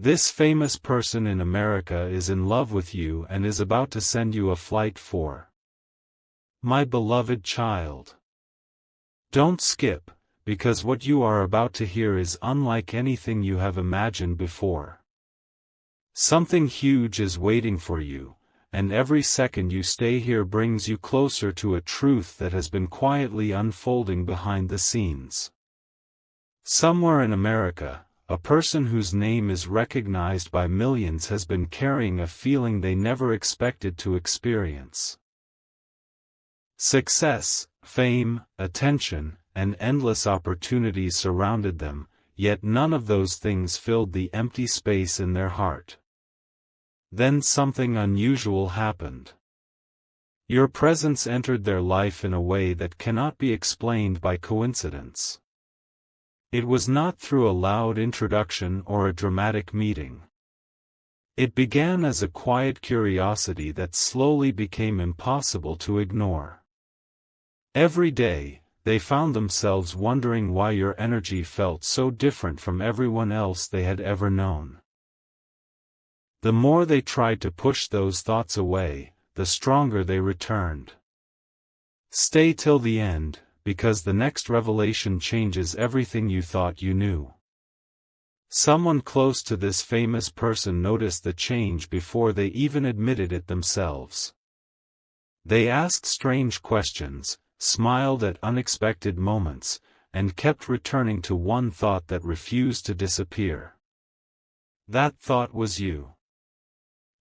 This famous person in America is in love with you and is about to send you a flight for. My beloved child. Don't skip, because what you are about to hear is unlike anything you have imagined before. Something huge is waiting for you, and every second you stay here brings you closer to a truth that has been quietly unfolding behind the scenes. Somewhere in America, a person whose name is recognized by millions has been carrying a feeling they never expected to experience. Success, fame, attention, and endless opportunities surrounded them, yet none of those things filled the empty space in their heart. Then something unusual happened. Your presence entered their life in a way that cannot be explained by coincidence. It was not through a loud introduction or a dramatic meeting. It began as a quiet curiosity that slowly became impossible to ignore. Every day, they found themselves wondering why your energy felt so different from everyone else they had ever known. The more they tried to push those thoughts away, the stronger they returned. Stay till the end, because the next revelation changes everything you thought you knew. Someone close to this famous person noticed the change before they even admitted it themselves. They asked strange questions, smiled at unexpected moments, and kept returning to one thought that refused to disappear. That thought was you.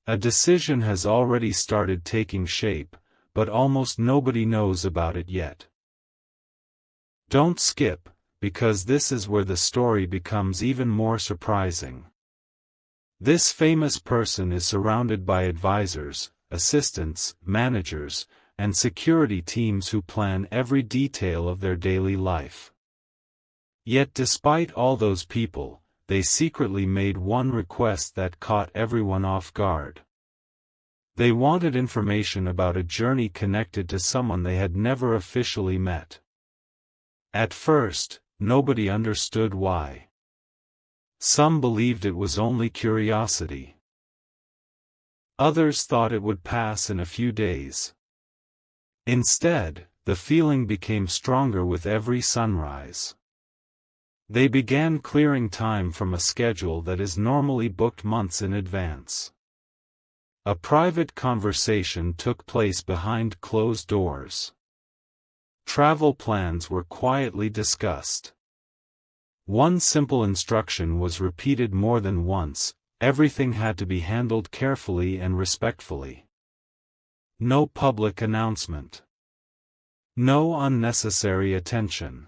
A decision has already started taking shape, but almost nobody knows about it yet. Don't skip, because this is where the story becomes even more surprising. This famous person is surrounded by advisors, assistants, managers, and security teams who plan every detail of their daily life. Yet despite all those people, they secretly made one request that caught everyone off guard. They wanted information about a journey connected to someone they had never officially met. At first, nobody understood why. Some believed it was only curiosity. Others thought it would pass in a few days. Instead, the feeling became stronger with every sunrise. They began clearing time from a schedule that is normally booked months in advance. A private conversation took place behind closed doors. Travel plans were quietly discussed. One simple instruction was repeated more than once: everything had to be handled carefully and respectfully. No public announcement. No unnecessary attention.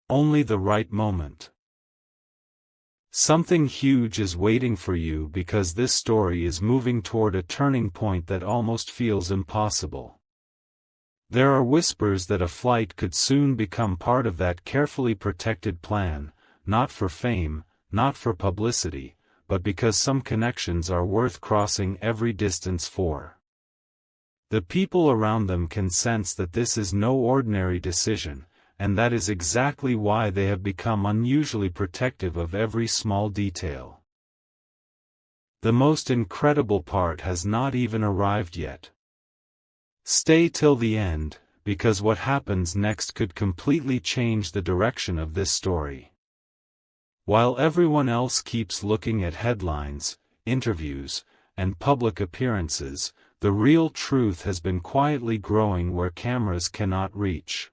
Only the right moment. Something huge is waiting for you because this story is moving toward a turning point that almost feels impossible. There are whispers that a flight could soon become part of that carefully protected plan, not for fame, not for publicity, but because some connections are worth crossing every distance for. The people around them can sense that this is no ordinary decision, and that is exactly why they have become unusually protective of every small detail. The most incredible part has not even arrived yet. Stay till the end, because what happens next could completely change the direction of this story. While everyone else keeps looking at headlines, interviews, and public appearances, the real truth has been quietly growing where cameras cannot reach.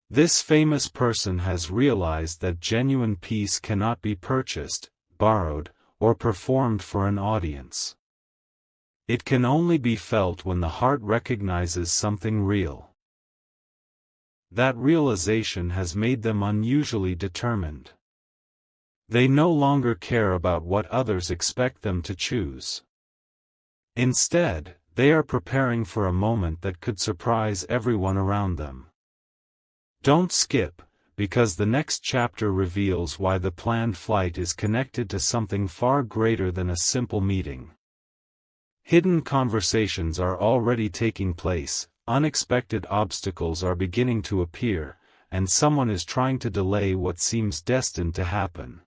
This famous person has realized that genuine peace cannot be purchased, borrowed, or performed for an audience. It can only be felt when the heart recognizes something real. That realization has made them unusually determined. They no longer care about what others expect them to choose. Instead, they are preparing for a moment that could surprise everyone around them. Don't skip, because the next chapter reveals why the planned flight is connected to something far greater than a simple meeting. Hidden conversations are already taking place, unexpected obstacles are beginning to appear, and someone is trying to delay what seems destined to happen.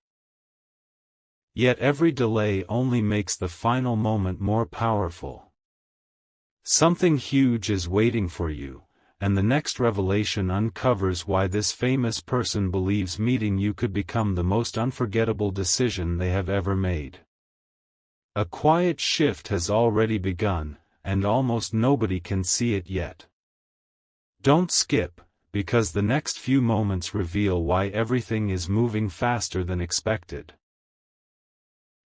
Yet every delay only makes the final moment more powerful. Something huge is waiting for you, and the next revelation uncovers why this famous person believes meeting you could become the most unforgettable decision they have ever made. A quiet shift has already begun, and almost nobody can see it yet. Don't skip, because the next few moments reveal why everything is moving faster than expected.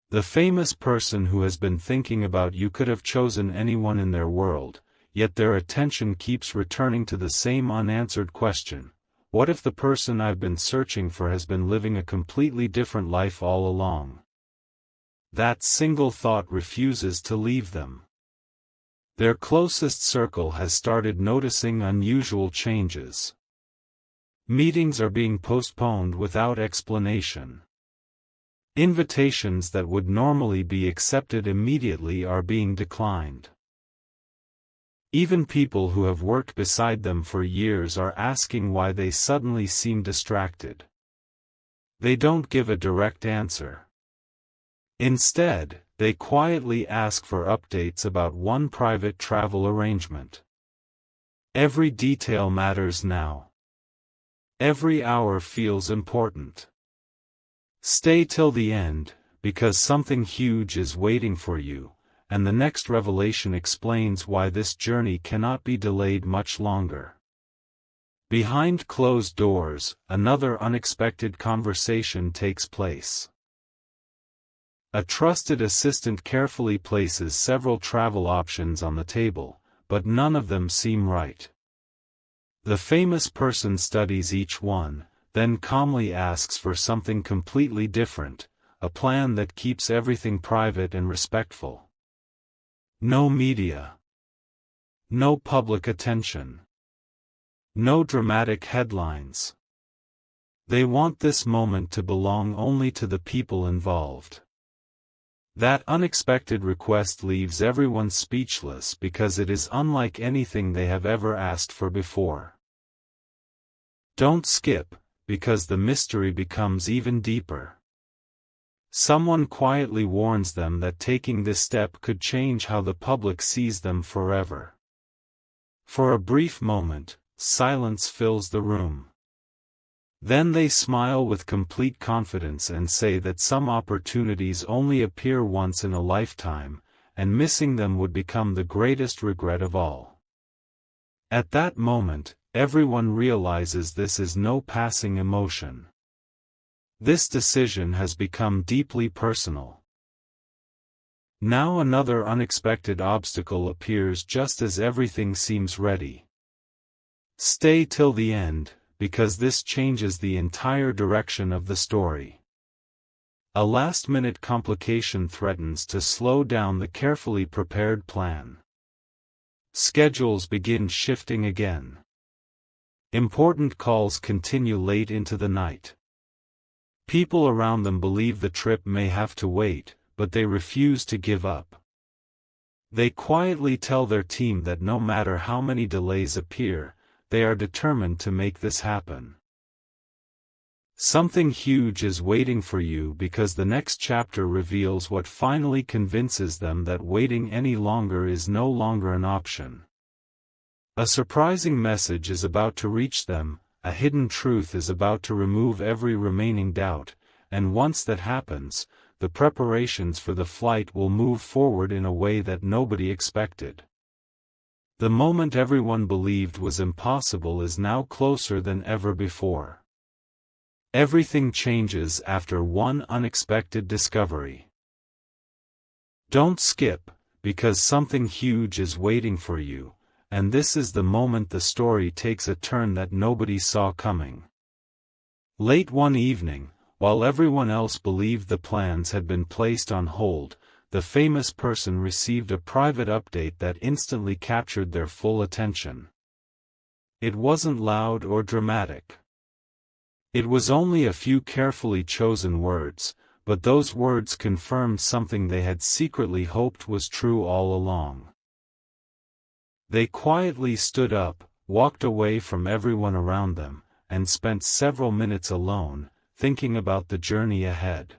The famous person who has been thinking about you could have chosen anyone in their world, yet their attention keeps returning to the same unanswered question: what if the person I've been searching for has been living a completely different life all along? That single thought refuses to leave them. Their closest circle has started noticing unusual changes. Meetings are being postponed without explanation. Invitations that would normally be accepted immediately are being declined. Even people who have worked beside them for years are asking why they suddenly seem distracted. They don't give a direct answer. Instead, they quietly ask for updates about one private travel arrangement. Every detail matters now. Every hour feels important. Stay till the end, because something huge is waiting for you, and the next revelation explains why this journey cannot be delayed much longer. Behind closed doors, another unexpected conversation takes place. A trusted assistant carefully places several travel options on the table, but none of them seem right. The famous person studies each one, then calmly asks for something completely different, a plan that keeps everything private and respectful. No media. No public attention. No dramatic headlines. They want this moment to belong only to the people involved. That unexpected request leaves everyone speechless because it is unlike anything they have ever asked for before. Don't skip, because the mystery becomes even deeper. Someone quietly warns them that taking this step could change how the public sees them forever. For a brief moment, silence fills the room. Then they smile with complete confidence and say that some opportunities only appear once in a lifetime, and missing them would become the greatest regret of all. At that moment, everyone realizes this is no passing emotion. This decision has become deeply personal. Now another unexpected obstacle appears just as everything seems ready. Stay till the end, because this changes the entire direction of the story. A last-minute complication threatens to slow down the carefully prepared plan. Schedules begin shifting again. Important calls continue late into the night. People around them believe the trip may have to wait, but they refuse to give up. They quietly tell their team that no matter how many delays appear, they are determined to make this happen. Something huge is waiting for you because the next chapter reveals what finally convinces them that waiting any longer is no longer an option. A surprising message is about to reach them, a hidden truth is about to remove every remaining doubt, and once that happens, the preparations for the flight will move forward in a way that nobody expected. The moment everyone believed was impossible is now closer than ever before. Everything changes after one unexpected discovery. Don't skip, because something huge is waiting for you, and this is the moment the story takes a turn that nobody saw coming. Late one evening, while everyone else believed the plans had been placed on hold, the famous person received a private update that instantly captured their full attention. It wasn't loud or dramatic. It was only a few carefully chosen words, but those words confirmed something they had secretly hoped was true all along. They quietly stood up, walked away from everyone around them, and spent several minutes alone, thinking about the journey ahead.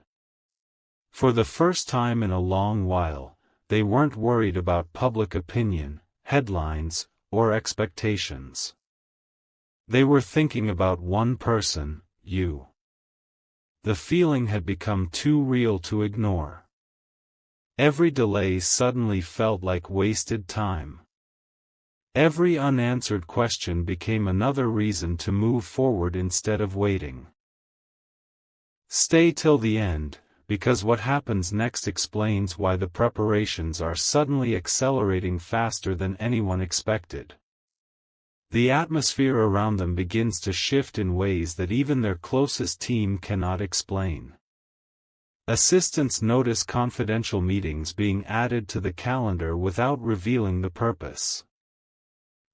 For the first time in a long while, they weren't worried about public opinion, headlines, or expectations. They were thinking about one person, you. The feeling had become too real to ignore. Every delay suddenly felt like wasted time. Every unanswered question became another reason to move forward instead of waiting. Stay till the end, because what happens next explains why the preparations are suddenly accelerating faster than anyone expected. The atmosphere around them begins to shift in ways that even their closest team cannot explain. Assistants notice confidential meetings being added to the calendar without revealing the purpose.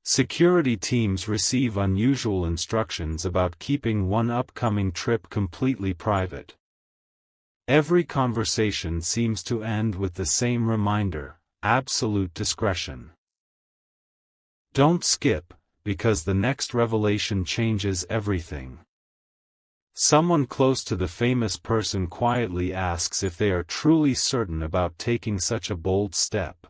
Security teams receive unusual instructions about keeping one upcoming trip completely private. Every conversation seems to end with the same reminder: absolute discretion. Don't skip, because the next revelation changes everything. Someone close to the famous person quietly asks if they are truly certain about taking such a bold step.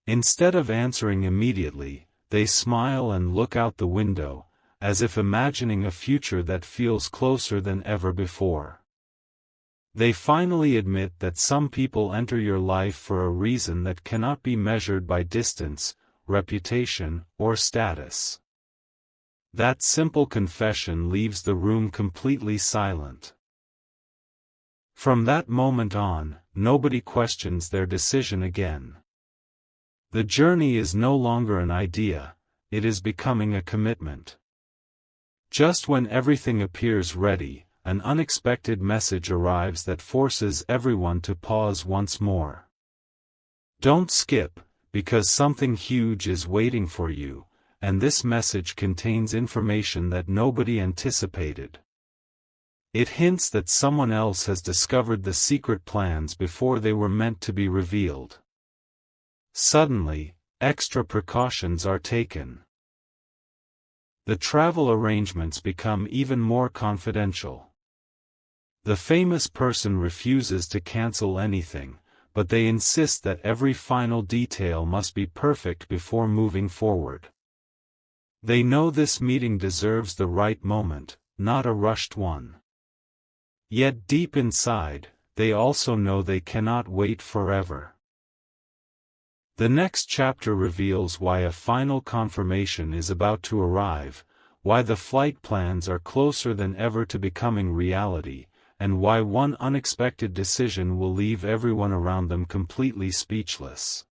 Instead of answering immediately, they smile and look out the window, as if imagining a future that feels closer than ever before. They finally admit that some people enter your life for a reason that cannot be measured by distance, reputation, or status. That simple confession leaves the room completely silent. From that moment on, nobody questions their decision again. The journey is no longer an idea, it is becoming a commitment. Just when everything appears ready, an unexpected message arrives that forces everyone to pause once more. Don't skip, because something huge is waiting for you, and this message contains information that nobody anticipated. It hints that someone else has discovered the secret plans before they were meant to be revealed. Suddenly, extra precautions are taken. The travel arrangements become even more confidential. The famous person refuses to cancel anything, but they insist that every final detail must be perfect before moving forward. They know this meeting deserves the right moment, not a rushed one. Yet deep inside, they also know they cannot wait forever. The next chapter reveals why a final confirmation is about to arrive, why the flight plans are closer than ever to becoming reality, and why one unexpected decision will leave everyone around them completely speechless.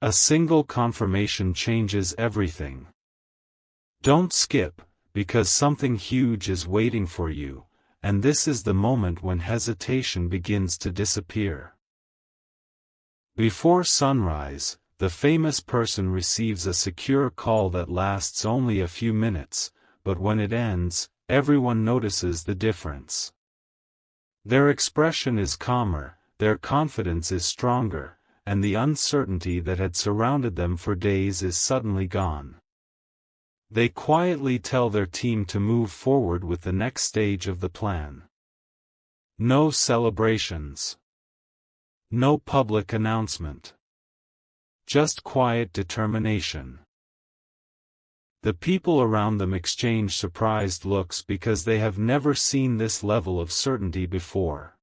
A single confirmation changes everything. Don't skip, because something huge is waiting for you, and this is the moment when hesitation begins to disappear. Before sunrise, the famous person receives a secure call that lasts only a few minutes, but when it ends, everyone notices the difference. Their expression is calmer, their confidence is stronger, and the uncertainty that had surrounded them for days is suddenly gone. They quietly tell their team to move forward with the next stage of the plan. No celebrations. No public announcement. Just quiet determination. The people around them exchange surprised looks because they have never seen this level of certainty before.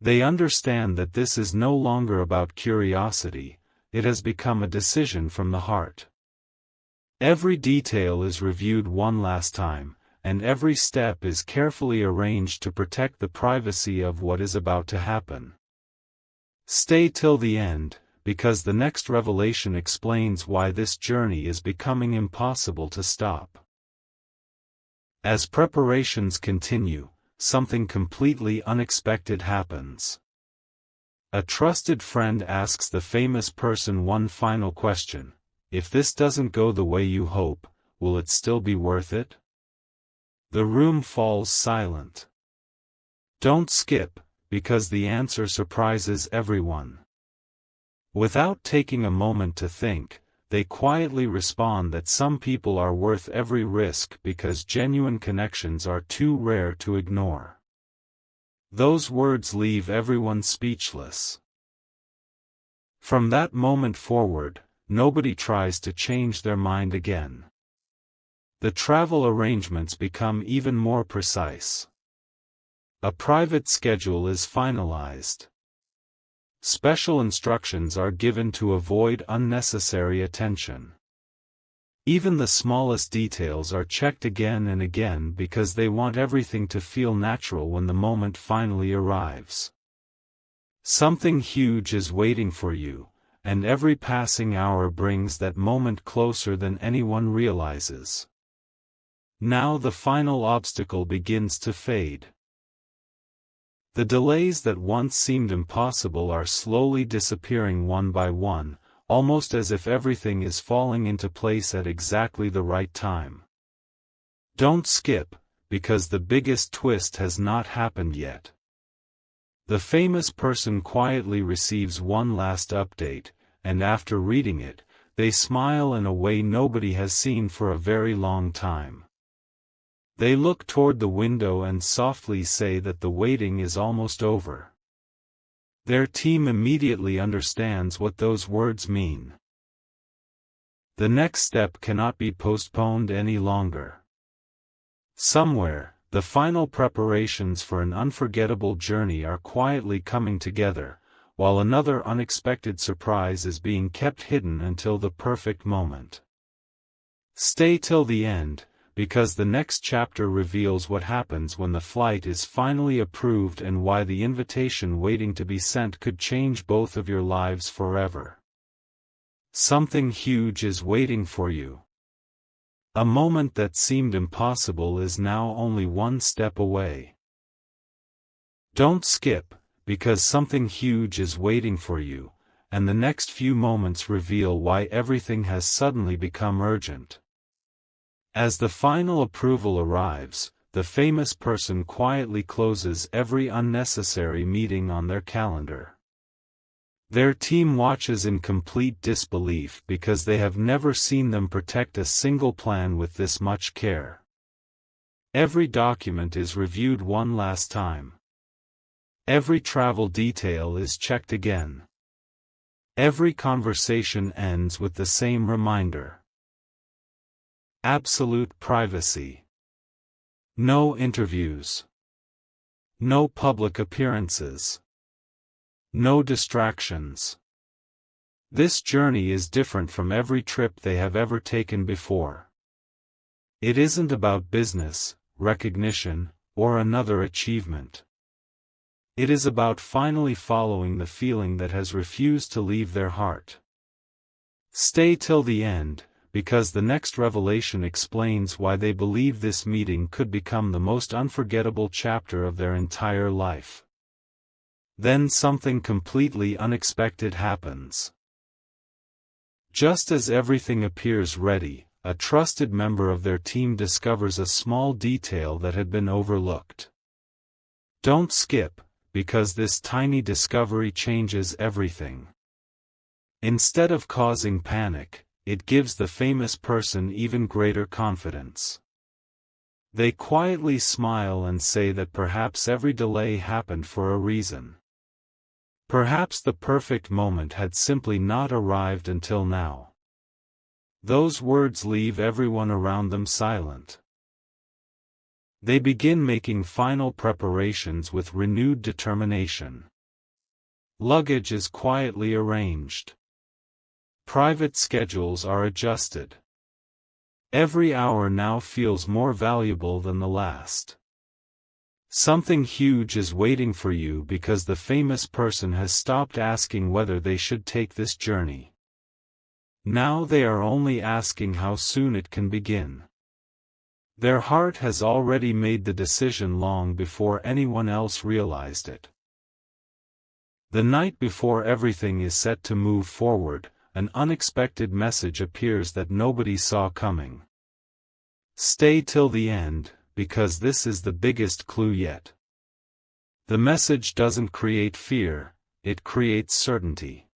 They understand that this is no longer about curiosity, it has become a decision from the heart. Every detail is reviewed one last time, and every step is carefully arranged to protect the privacy of what is about to happen. Stay till the end, because the next revelation explains why this journey is becoming impossible to stop. As preparations continue, something completely unexpected happens. A trusted friend asks the famous person one final question: if this doesn't go the way you hope, will it still be worth it? The room falls silent. Don't skip, because the answer surprises everyone. Without taking a moment to think, they quietly respond that some people are worth every risk because genuine connections are too rare to ignore. Those words leave everyone speechless. From that moment forward, nobody tries to change their mind again. The travel arrangements become even more precise. A private schedule is finalized. Special instructions are given to avoid unnecessary attention. Even the smallest details are checked again and again because they want everything to feel natural when the moment finally arrives. Something huge is waiting for you, and every passing hour brings that moment closer than anyone realizes. Now the final obstacle begins to fade. The delays that once seemed impossible are slowly disappearing one by one, almost as if everything is falling into place at exactly the right time. Don't skip, because the biggest twist has not happened yet. The famous person quietly receives one last update, and after reading it, they smile in a way nobody has seen for a very long time. They look toward the window and softly say that the waiting is almost over. Their team immediately understands what those words mean. The next step cannot be postponed any longer. Somewhere, the final preparations for an unforgettable journey are quietly coming together, while another unexpected surprise is being kept hidden until the perfect moment. Stay till the end, because the next chapter reveals what happens when the flight is finally approved and why the invitation waiting to be sent could change both of your lives forever. Something huge is waiting for you. A moment that seemed impossible is now only one step away. Don't skip, because something huge is waiting for you, and the next few moments reveal why everything has suddenly become urgent. As the final approval arrives, the famous person quietly closes every unnecessary meeting on their calendar. Their team watches in complete disbelief because they have never seen them protect a single plan with this much care. Every document is reviewed one last time. Every travel detail is checked again. Every conversation ends with the same reminder. Absolute privacy. No interviews. No public appearances. No distractions. This journey is different from every trip they have ever taken before. It isn't about business, recognition, or another achievement. It is about finally following the feeling that has refused to leave their heart. Stay till the end, because the next revelation explains why they believe this meeting could become the most unforgettable chapter of their entire life. Then something completely unexpected happens. Just as everything appears ready, a trusted member of their team discovers a small detail that had been overlooked. Don't skip, because this tiny discovery changes everything. Instead of causing panic, it gives the famous person even greater confidence. They quietly smile and say that perhaps every delay happened for a reason. Perhaps the perfect moment had simply not arrived until now. Those words leave everyone around them silent. They begin making final preparations with renewed determination. Luggage is quietly arranged. Private schedules are adjusted. Every hour now feels more valuable than the last. Something huge is waiting for you because the famous person has stopped asking whether they should take this journey. Now they are only asking how soon it can begin. Their heart has already made the decision long before anyone else realized it. The night before everything is set to move forward, an unexpected message appears that nobody saw coming. Stay till the end, because this is the biggest clue yet. The message doesn't create fear, it creates certainty.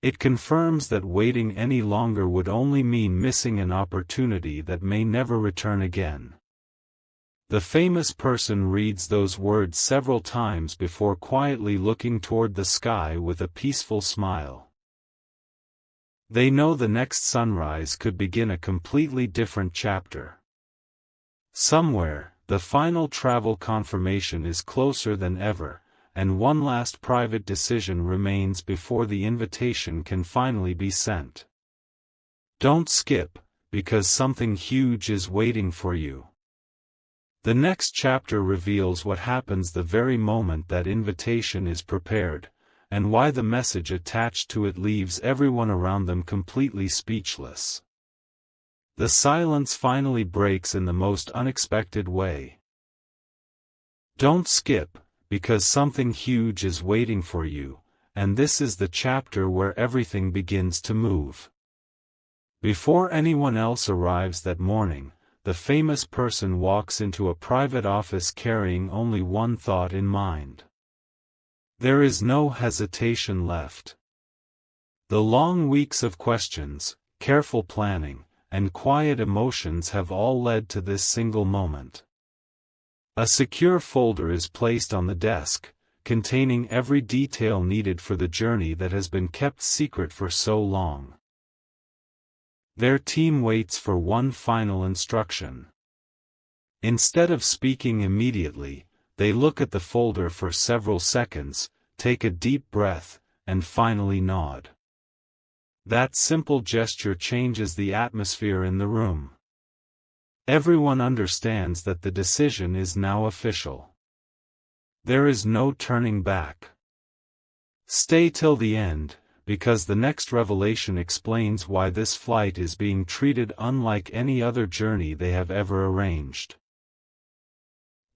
It confirms that waiting any longer would only mean missing an opportunity that may never return again. The famous person reads those words several times before quietly looking toward the sky with a peaceful smile. They know the next sunrise could begin a completely different chapter. Somewhere, the final travel confirmation is closer than ever, and one last private decision remains before the invitation can finally be sent. Don't skip, because something huge is waiting for you. The next chapter reveals what happens the very moment that invitation is prepared, and why the message attached to it leaves everyone around them completely speechless. The silence finally breaks in the most unexpected way. Don't skip, because something huge is waiting for you, and this is the chapter where everything begins to move. Before anyone else arrives that morning, the famous person walks into a private office carrying only one thought in mind. There is no hesitation left. The long weeks of questions, careful planning, and quiet emotions have all led to this single moment. A secure folder is placed on the desk, containing every detail needed for the journey that has been kept secret for so long. Their team waits for one final instruction. Instead of speaking immediately, they look at the folder for several seconds, take a deep breath, and finally nod. That simple gesture changes the atmosphere in the room. Everyone understands that the decision is now official. There is no turning back. Stay till the end, because the next revelation explains why this flight is being treated unlike any other journey they have ever arranged.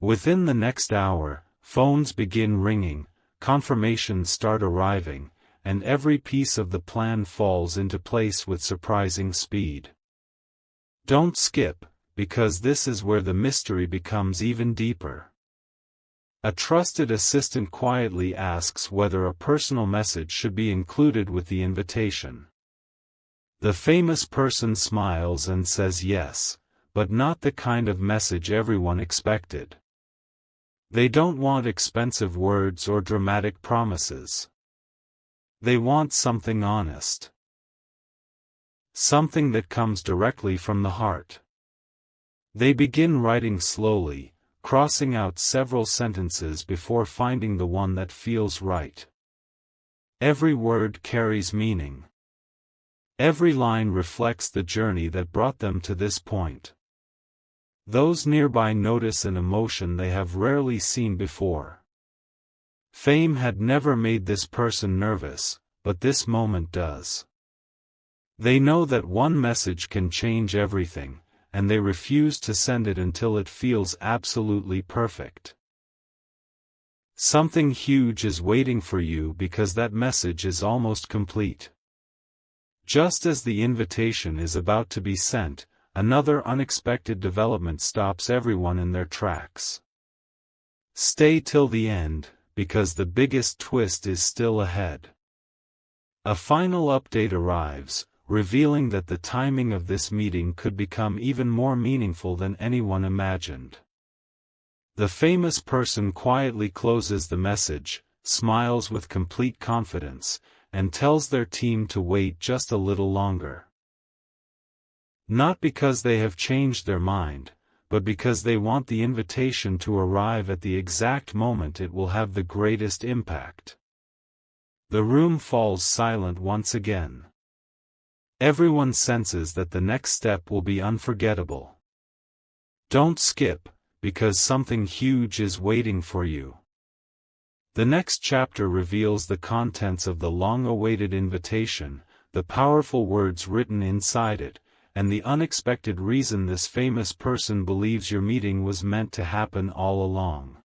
Within the next hour, phones begin ringing, confirmations start arriving, and every piece of the plan falls into place with surprising speed. Don't skip, because this is where the mystery becomes even deeper. A trusted assistant quietly asks whether a personal message should be included with the invitation. The famous person smiles and says yes, but not the kind of message everyone expected. They don't want expensive words or dramatic promises. They want something honest. Something that comes directly from the heart. They begin writing slowly, crossing out several sentences before finding the one that feels right. Every word carries meaning. Every line reflects the journey that brought them to this point. Those nearby notice an emotion they have rarely seen before. Fame had never made this person nervous, but this moment does. They know that one message can change everything, and they refuse to send it until it feels absolutely perfect. Something huge is waiting for you because that message is almost complete. Just as the invitation is about to be sent, another unexpected development stops everyone in their tracks. Stay till the end, because the biggest twist is still ahead. A final update arrives, revealing that the timing of this meeting could become even more meaningful than anyone imagined. The famous person quietly closes the message, smiles with complete confidence, and tells their team to wait just a little longer. Not because they have changed their mind, but because they want the invitation to arrive at the exact moment it will have the greatest impact. The room falls silent once again. Everyone senses that the next step will be unforgettable. Don't skip, because something huge is waiting for you. The next chapter reveals the contents of the long-awaited invitation, the powerful words written inside it, and the unexpected reason this famous person believes your meeting was meant to happen all along.